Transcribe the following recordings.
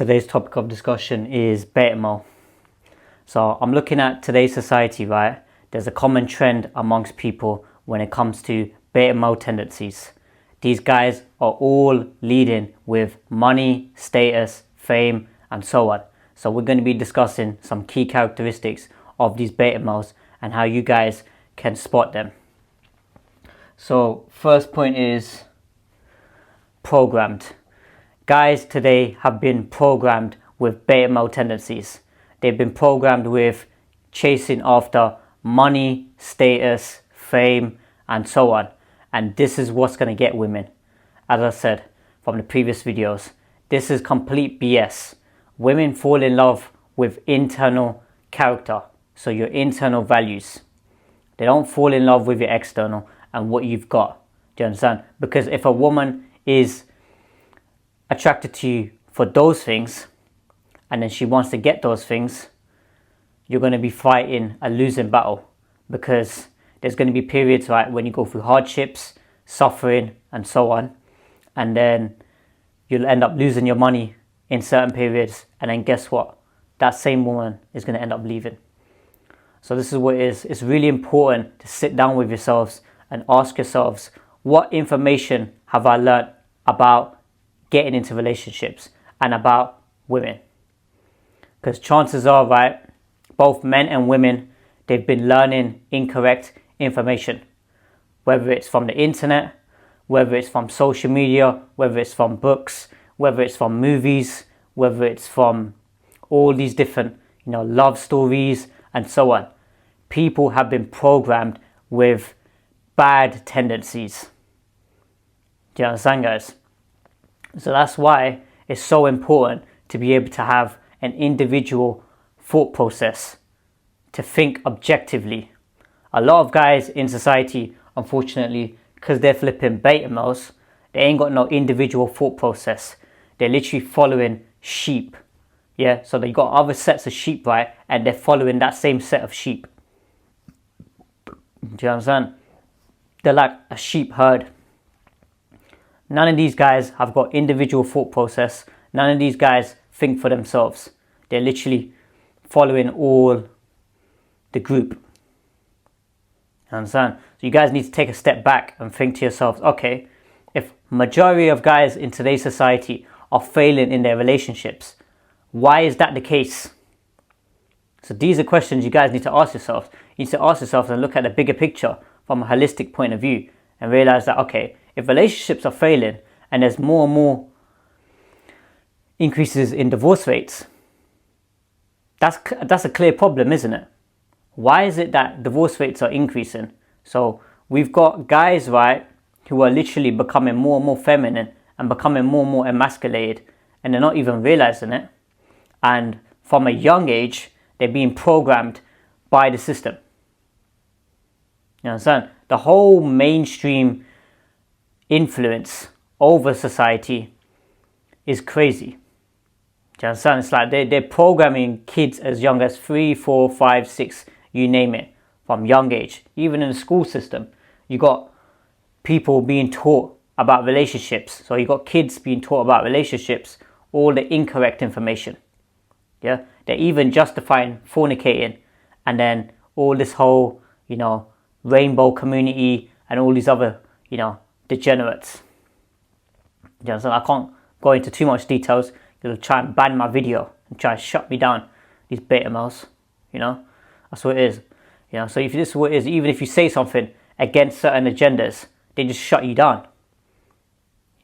Today's topic of discussion is beta male. So I'm looking at today's society, right? There's a common trend amongst people when it comes to beta male tendencies. These guys are all leading with money, status, fame, and so on. So we're going to be discussing some key characteristics of these beta males and how you guys can spot them. So first point is programmed. Guys today have been programmed with beta male tendencies. They've been programmed with chasing after money, status, fame, and so on. And this is what's going to get women. As I said from the previous videos, this is complete BS. Women fall in love with internal character, so your internal values. They don't fall in love with your external and what you've got. Do you understand? Because if a woman is attracted to you for those things and then she wants to get those things, you're going to be fighting a losing battle, because there's going to be periods, right, when you go through hardships, suffering, and so on, and then you'll end up losing your money in certain periods, and then guess what? That same woman is going to end up leaving. So this is what it is. It's really important to sit down with yourselves and ask yourselves, what information have I learned about getting into relationships and about women? Because chances are, right, both men and women, they've been learning incorrect information, whether it's from the internet, whether it's from social media, whether it's from books, whether it's from movies, whether it's from all these different, love stories and so on. People have been programmed with bad tendencies. Do you understand, guys? So that's why it's so important to be able to have an individual thought process, to think objectively. A lot of guys in society, unfortunately, because they're flipping beta males, they ain't got no individual thought process. They're literally following sheep. Yeah, so they got other sets of sheep, right, and they're following that same set of sheep. Do you understand? They're like a sheep herd. None of these guys have got individual thought process. None of these guys think for themselves. They're literally following all the group. You understand? So you guys need to take a step back and think to yourselves, okay, if majority of guys in today's society are failing in their relationships, why is that the case? So these are questions you guys need to ask yourselves. You need to ask yourselves and look at the bigger picture from a holistic point of view and realize that, okay, if relationships are failing and there's more and more increases in divorce rates, that's a clear problem, isn't it? Why is it that divorce rates are increasing? So we've got guys, right, who are literally becoming more and more feminine and becoming more and more emasculated, and they're not even realizing it. And from a young age, they're being programmed by the system. You understand? The whole mainstream influence over society is crazy. Do you understand? It's like they're programming kids as young as 3, 4, 5, 6, you name it, from young age. Even in the school system, you got people being taught about relationships. So you got kids being taught about relationships, all the incorrect information. Yeah, they're even justifying fornicating, and then all this whole, rainbow community and all these other, degenerates. You know, so I can't go into too much details. They'll try and ban my video and try and shut me down. These beta males, that's what it is. So if this is what it is, even if you say something against certain agendas, they just shut you down.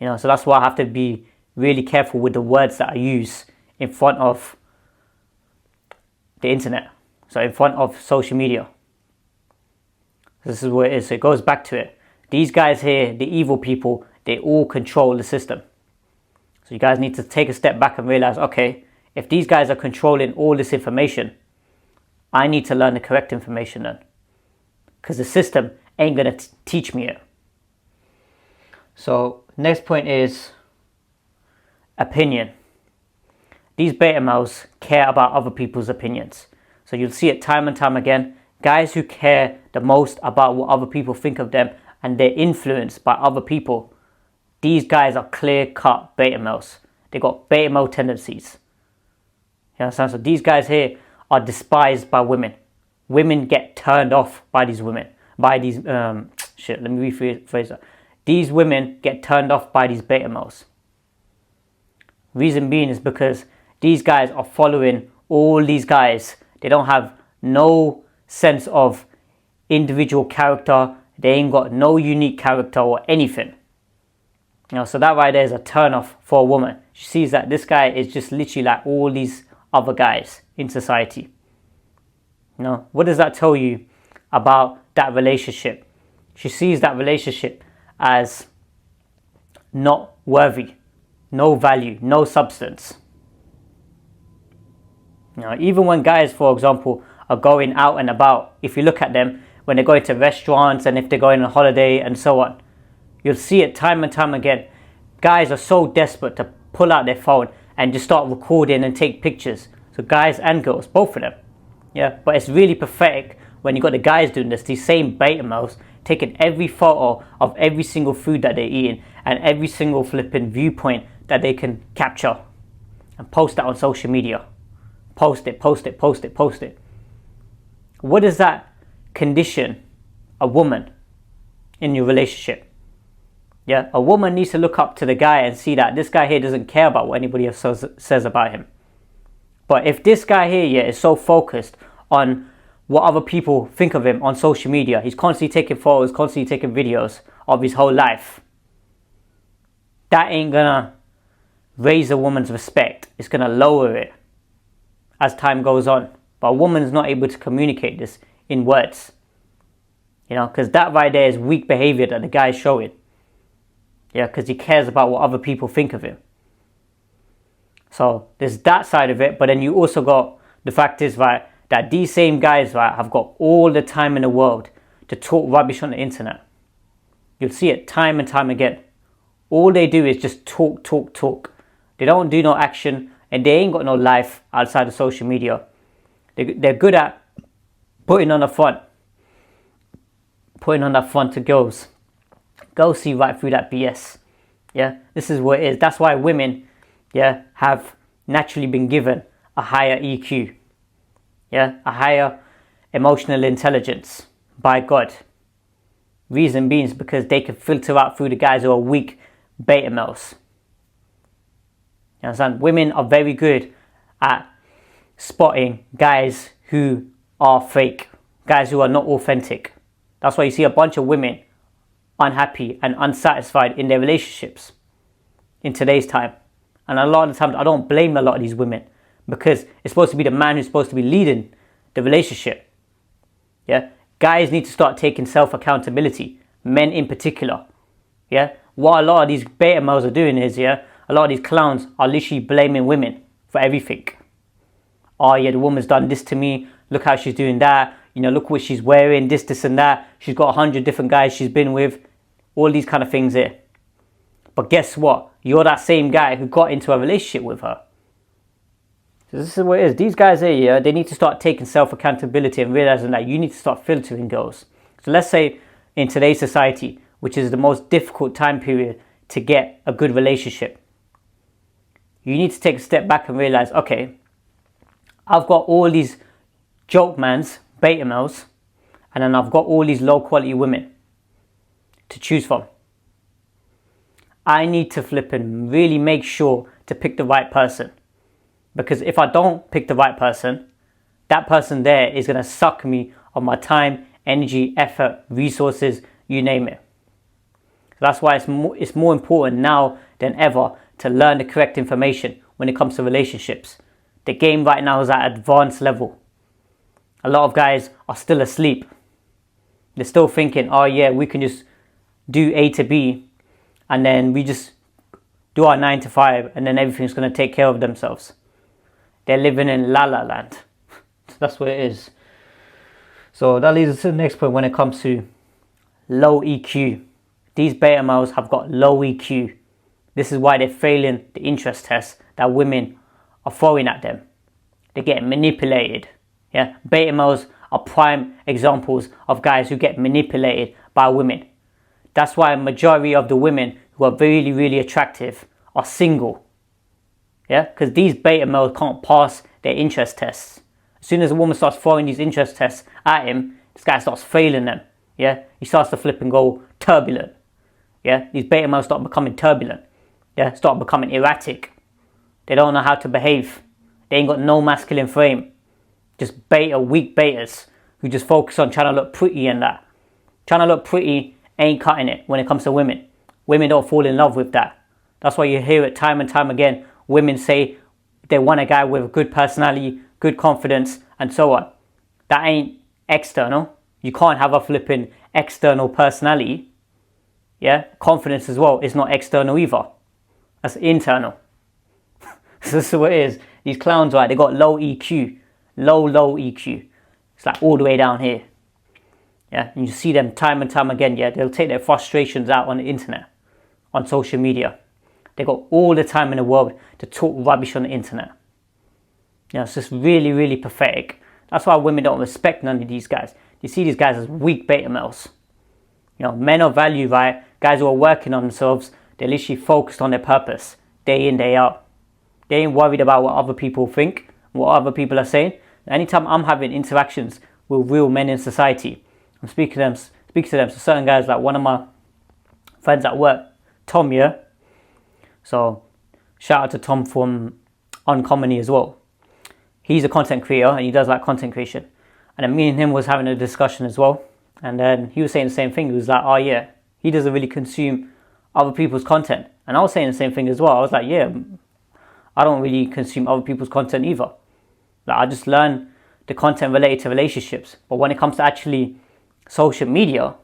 So that's why I have to be really careful with the words that I use in front of the internet. So in front of social media. This is what it is. So it goes back to it. These guys here, the evil people, they all control the system. So you guys need to take a step back and realize, okay, if these guys are controlling all this information, I need to learn the correct information then. Because the system ain't going to teach me it. So next point is opinion. These beta males care about other people's opinions. So you'll see it time and time again. Guys who care the most about what other people think of them and they're influenced by other people, these guys are clear-cut beta males. They got beta male tendencies. You understand? So these guys here are despised by women. Women get turned off by these women. By these, let me rephrase that. These women get turned off by these beta males. Reason being is because these guys are following all these guys. They don't have no sense of individual character. They ain't got no unique character or anything. So that right there is a turn off for a woman. She sees that this guy is just literally like all these other guys in society. What does that tell you about that relationship? She sees that relationship as not worthy, no value, no substance. Even when guys, for example, are going out and about, if you look at them when they're going to restaurants and if they're going on holiday and so on, you'll see it time and time again. Guys are so desperate to pull out their phone and just start recording and take pictures. So guys and girls, both of them. But it's really pathetic when you got the guys doing this, these same beta males taking every photo of every single food that they're eating and every single flipping viewpoint that they can capture and post that on social media. Post it. What does that condition a woman in your relationship? A woman needs to look up to the guy and see that this guy here doesn't care about what anybody else says about him. But if this guy here is so focused on what other people think of him on social media, he's constantly taking photos, constantly taking videos of his whole life, that ain't gonna raise a woman's respect. It's gonna lower it as time goes on. But a woman's not able to communicate this in words, because that right there is weak behavior that the guy is showing. Because he cares about what other people think of him. So there's that side of it, but then you also got the fact is, right, that these same guys, right, have got all the time in the world to talk rubbish on the internet. You'll see it time and time again. All they do is just talk. They don't do no action, and they ain't got no life outside of social media. They're good at putting on a front to girls. Girls see right through that BS. This is what it is. That's why women, have naturally been given a higher EQ. A higher emotional intelligence by God. Reason being is because they can filter out through the guys who are weak beta males. You understand? Women are very good at spotting guys who are fake, guys who are not authentic. That's why you see a bunch of women unhappy and unsatisfied in their relationships in today's time. And a lot of the times I don't blame a lot of these women, because it's supposed to be the man who's supposed to be leading the relationship. Guys need to start taking self-accountability, men in particular. What a lot of these beta males are doing is, a lot of these clowns are literally blaming women for everything. Oh yeah, the woman's done this to me, look how she's doing that, look what she's wearing, this and that, she's got 100 different guys she's been with, all these kind of things there. But guess what? You're that same guy who got into a relationship with her. So this is what it is. These guys here, they need to start taking self-accountability and realizing that you need to start filtering girls. So let's say in today's society, which is the most difficult time period to get a good relationship, you need to take a step back and realize, okay, I've got all these joke mans, beta males, and then I've got all these low quality women to choose from. I need to flip and really make sure to pick the right person. Because if I don't pick the right person, that person there is going to suck me of my time, energy, effort, resources, you name it. So that's why it's more important now than ever to learn the correct information when it comes to relationships. The game right now is at advanced level. A lot of guys are still asleep. They're still thinking, oh yeah, we can just do A to B and then we just do our 9 to 5 and then everything's going to take care of themselves. They're living in la la land. That's what it is. So that leads us to the next point when it comes to low EQ. These beta males have got low EQ. This is why they're failing the interest test that women are throwing at them. They're getting manipulated. Beta males are prime examples of guys who get manipulated by women. That's why a majority of the women who are really, really attractive are single. Yeah, because these beta males can't pass their interest tests. As soon as a woman starts throwing these interest tests at him, this guy starts failing them. Yeah, he starts to flip and go turbulent. Yeah, these beta males start becoming turbulent. Yeah, start becoming erratic. They don't know how to behave. They ain't got no masculine frame. Just beta, weak betas who just focus on trying to look pretty and that. Trying to look pretty ain't cutting it when it comes to women. Women don't fall in love with that. That's why you hear it time and time again. Women say they want a guy with a good personality, good confidence, and so on. That ain't external. You can't have a flipping external personality. Yeah, confidence as well is not external either. That's internal. So this is what it is. These clowns, right, they got low EQ. Low EQ. It's like all the way down here. Yeah, and you see them time and time again. Yeah, they'll take their frustrations out on the internet, on social media. They got all the time in the world to talk rubbish on the internet. You know, it's just really, really pathetic. That's why women don't respect none of these guys. You see these guys as weak beta males. You know, men of value, right? Guys who are working on themselves, they're literally focused on their purpose, day in, day out. They ain't worried about what other people think, what other people are saying. Anytime I'm having interactions with real men in society, I'm speaking to them. So certain guys, like one of my friends at work, Tom, yeah? So shout out to Tom from Uncommonly as well. He's a content creator and he does like content creation. And then me and him was having a discussion as well. And then he was saying the same thing. He was like, oh yeah, he doesn't really consume other people's content. And I was saying the same thing as well. I was like, yeah, I don't really consume other people's content either. Like, I just learn the content related to relationships. But when it comes to actually social media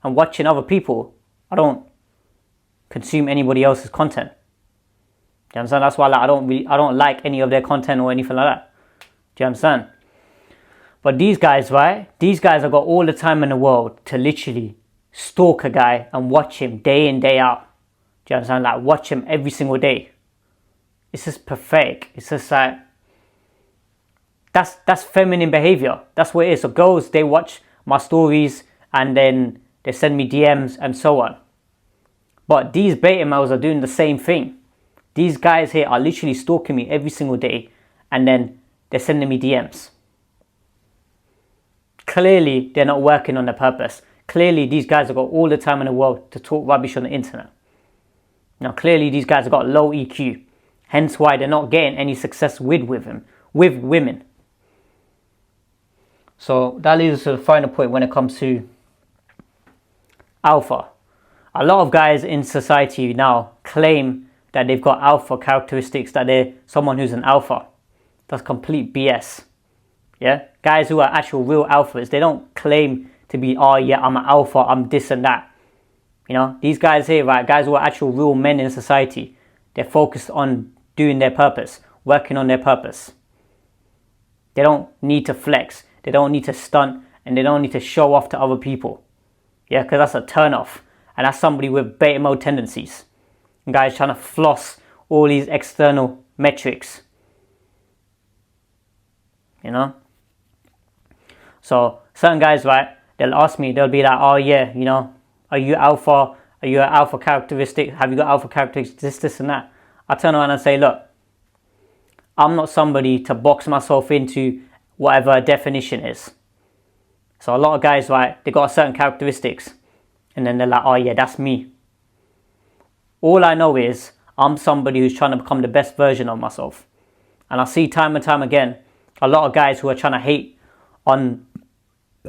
and watching other people, I don't consume anybody else's content. Do you understand? That's why I don't like any of their content or anything like that. Do you understand? But these guys, right? These guys have got all the time in the world to literally stalk a guy and watch him day in, day out. Do you understand? Like, watch him every single day. It's just pathetic. It's just like, that's feminine behavior. That's what it is. So girls, they watch my stories and then they send me DMs and so on. But these beta males are doing the same thing. These guys here are literally stalking me every single day and then they're sending me DMs. Clearly, they're not working on their purpose. Clearly, these guys have got all the time in the world to talk rubbish on the internet. Now, clearly, these guys have got low EQ. Hence why they're not getting any success with women. So that leads us to the final point when it comes to alpha. A lot of guys in society now claim that they've got alpha characteristics, that they're someone who's an alpha. That's complete BS. Yeah? Guys who are actual real alphas, they don't claim to be, oh yeah, I'm an alpha, I'm this and that. You know, these guys here, right, guys who are actual real men in society, they're focused on doing their purpose, working on their purpose. They don't need to flex, they don't need to stunt, and they don't need to show off to other people. Yeah, because that's a turn off. And that's somebody with beta male tendencies. And guys trying to floss all these external metrics. You know? So certain guys, right, they'll ask me, they'll be like, oh yeah, you know, are you alpha? Are you an alpha characteristic? Have you got alpha characteristics, this and that? I turn around and say, look, I'm not somebody to box myself into whatever a definition is. So a lot of guys, right, they got certain characteristics and then they're like, oh yeah, that's me. All I know is I'm somebody who's trying to become the best version of myself. And I see time and time again, a lot of guys who are trying to hate on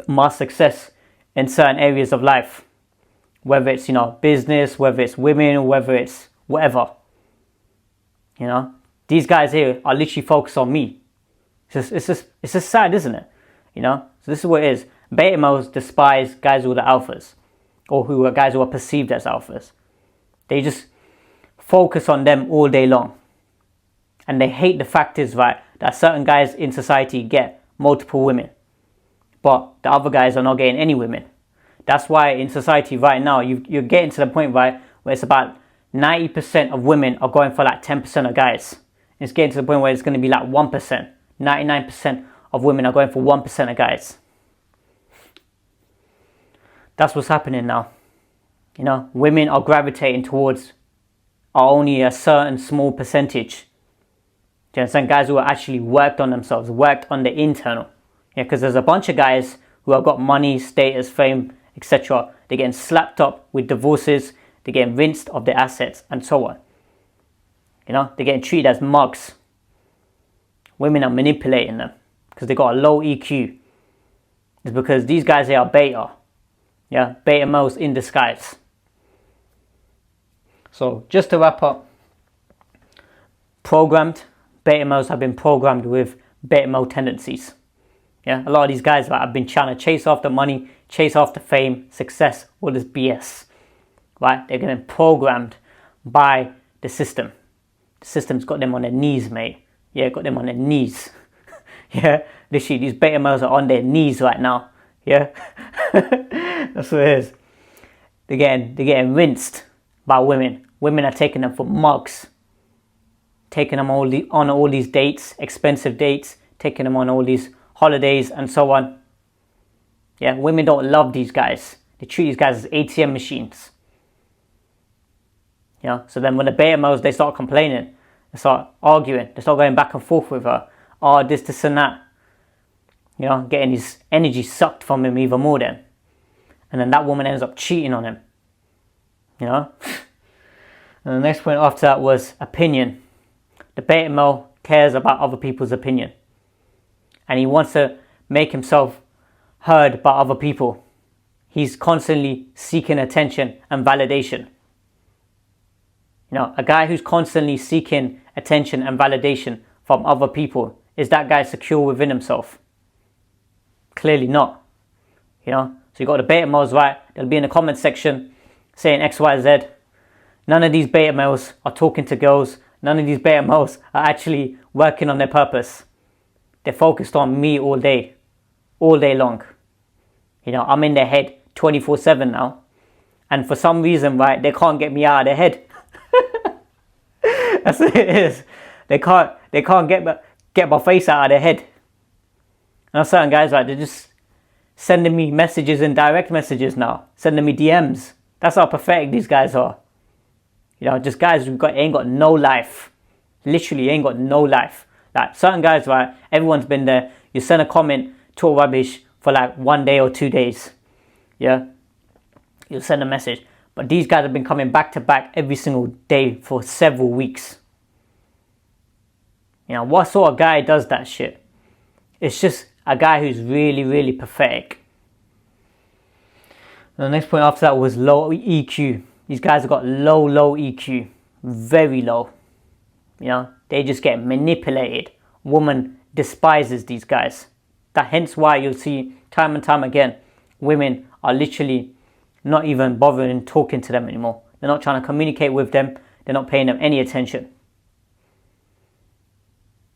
my success in certain areas of life. Whether it's, you know, business, whether it's women, or whether it's whatever. You know, these guys here are literally focused on me. It's just sad, isn't it? You know, so this is what it is. Beta males despise guys who are the alphas, or who are guys who are perceived as alphas. They just focus on them all day long, and they hate the fact is, right, that certain guys in society get multiple women, but the other guys are not getting any women. That's why in society right now, you're getting to the point, right, where it's about 90% of women are going for like 10% of guys. It's getting to the point where it's going to be like 1%. 99% of women are going for 1% of guys. That's what's happening now. You know, women are gravitating towards only a certain small percentage. Do you understand? Guys who actually worked on themselves, worked on the internal. Yeah, because there's a bunch of guys who have got money, status, fame, etc. They're getting slapped up with divorces, they're getting rinsed of their assets, and so on. You know, they're getting treated as mugs. Women are manipulating them because they got a low EQ. It's because these guys, they are beta. Yeah, beta males in disguise. So just to wrap up, beta males have been programmed with beta male tendencies. Yeah, a lot of these guys have been trying to chase after money, chase after fame, success, all this BS. Right? They're getting programmed by the system. The system's got them on their knees, mate. Yeah, got them on their knees. Yeah, literally, these beta males are on their knees right now. Yeah, that's what it is. They're getting rinsed by women. Women are taking them for mugs. Taking them on all these dates, expensive dates, taking them on all these holidays and so on. Yeah, women don't love these guys. They treat these guys as ATM machines. You know, so then when the beta males, they start complaining, they start arguing, they start going back and forth with her. Oh, this and that. You know, getting his energy sucked from him even more then. And then that woman ends up cheating on him. You know? And the next point after that was opinion. The beta male cares about other people's opinion. And he wants to make himself heard by other people. He's constantly seeking attention and validation. You know, a guy who's constantly seeking attention and validation from other people, is that guy secure within himself? Clearly not. You know, so you got the beta males, right? They'll be in the comment section saying X, Y, Z. None of these beta males are talking to girls. None of these beta males are actually working on their purpose. They're focused on me all day long. You know, I'm in their head 24/7 now. And for some reason, right, they can't get me out of their head. That's what it is. They can't get my face out of their head. And certain guys, right, they're just sending me messages in direct messages now, sending me DMs. That's how pathetic these guys are. You know, just guys who ain't got no life. Literally ain't got no life. Like certain guys, right, everyone's been there. You send a comment, talk rubbish for like 1 day or 2 days. Yeah, you'll send a message. But these guys have been coming back to back every single day for several weeks. You know, what sort of guy does that shit? It's just a guy who's really, really pathetic. And the next point after that was low EQ. These guys have got low EQ. Very low. You know, they just get manipulated. Woman despises these guys. Hence why you'll see time and time again, women are literally not even bothering talking to them anymore. They're not trying to communicate with them. They're not paying them any attention.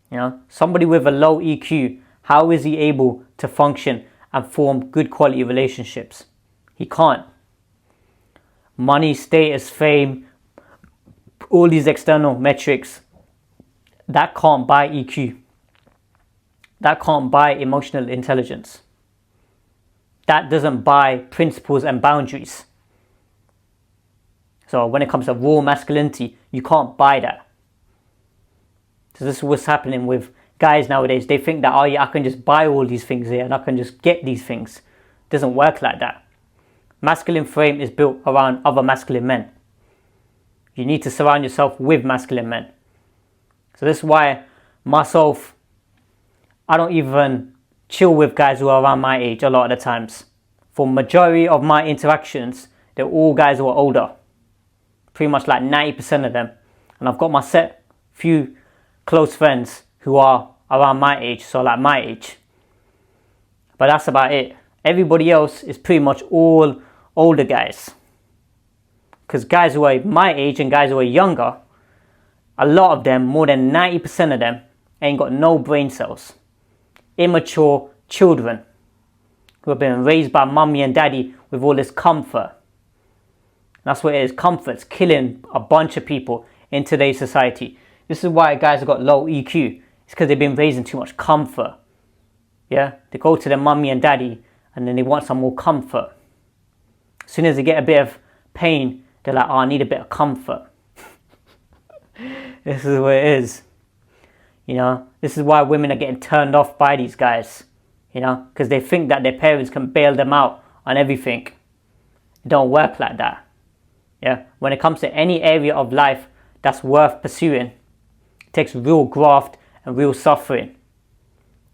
You know, somebody with a low EQ, how is he able to function and form good quality relationships? He can't. Money, status, fame, all these external metrics, that can't buy EQ. That can't buy emotional intelligence. That doesn't buy principles and boundaries. So when it comes to raw masculinity, you can't buy that. So this is what's happening with guys nowadays. They think that, oh yeah, I can just buy all these things here and I can just get these things. It doesn't work like that. Masculine frame is built around other masculine men. You need to surround yourself with masculine men. So this is why myself, I don't even chill with guys who are around my age a lot of the times. For majority of my interactions, they're all guys who are older. Pretty much like 90% of them. And I've got my set few close friends who are around my age, so like my age. But that's about it. Everybody else is pretty much all older guys. Because guys who are my age and guys who are younger, a lot of them, more than 90% of them, ain't got no brain cells. Immature children who have been raised by mummy and daddy with all this comfort. That's what it is. Comfort's killing a bunch of people in today's society. This is why guys have got low EQ. It's because they've been raised in too much comfort. Yeah, they go to their mummy and daddy and then they want some more comfort. As soon as they get a bit of pain, they're like, oh, I need a bit of comfort. This is what it is. You know, this is why women are getting turned off by these guys. You know, because they think that their parents can bail them out on everything. It don't work like that. Yeah, when it comes to any area of life that's worth pursuing, it takes real graft and real suffering.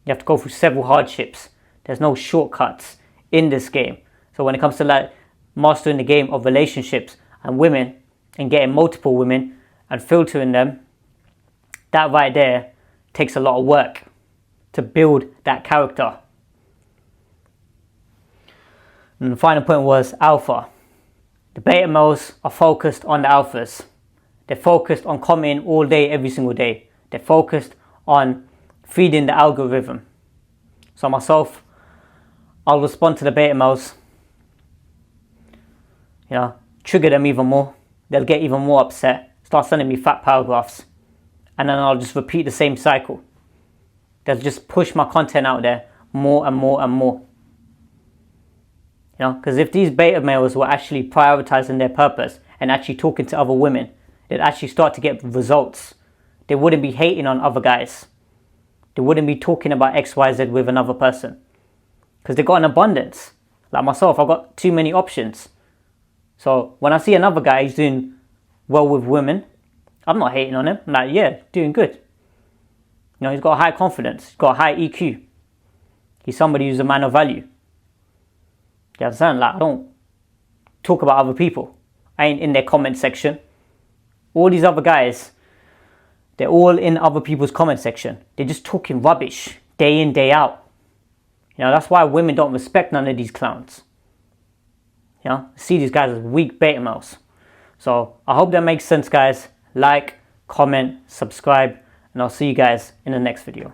You have to go through several hardships. There's no shortcuts in this game. So when it comes to like mastering the game of relationships and women and getting multiple women and filtering them, that right there takes a lot of work to build that character. And the final point was alpha. The beta males are focused on the alphas. They're focused on commenting all day, every single day. They're focused on feeding the algorithm. So myself, I'll respond to the beta males, you know, trigger them even more. They'll get even more upset, start sending me fat paragraphs, and then I'll just repeat the same cycle. They'll just push my content out there more and more and more. You know, because if these beta males were actually prioritizing their purpose and actually talking to other women, they'd actually start to get results. They wouldn't be hating on other guys. They wouldn't be talking about XYZ with another person. Because they've got an abundance. Like myself, I've got too many options. So when I see another guy who's doing well with women, I'm not hating on him. I'm like, yeah, doing good. You know, he's got a high confidence. He's got a high EQ. He's somebody who's a man of value. You understand? Like, I don't talk about other people. I ain't in their comment section. All these other guys, they're all in other people's comment section. They're just talking rubbish day in, day out. You know, that's why women don't respect none of these clowns. You know, see these guys as weak beta males. So I hope that makes sense, guys. Like, comment, subscribe, and I'll see you guys in the next video.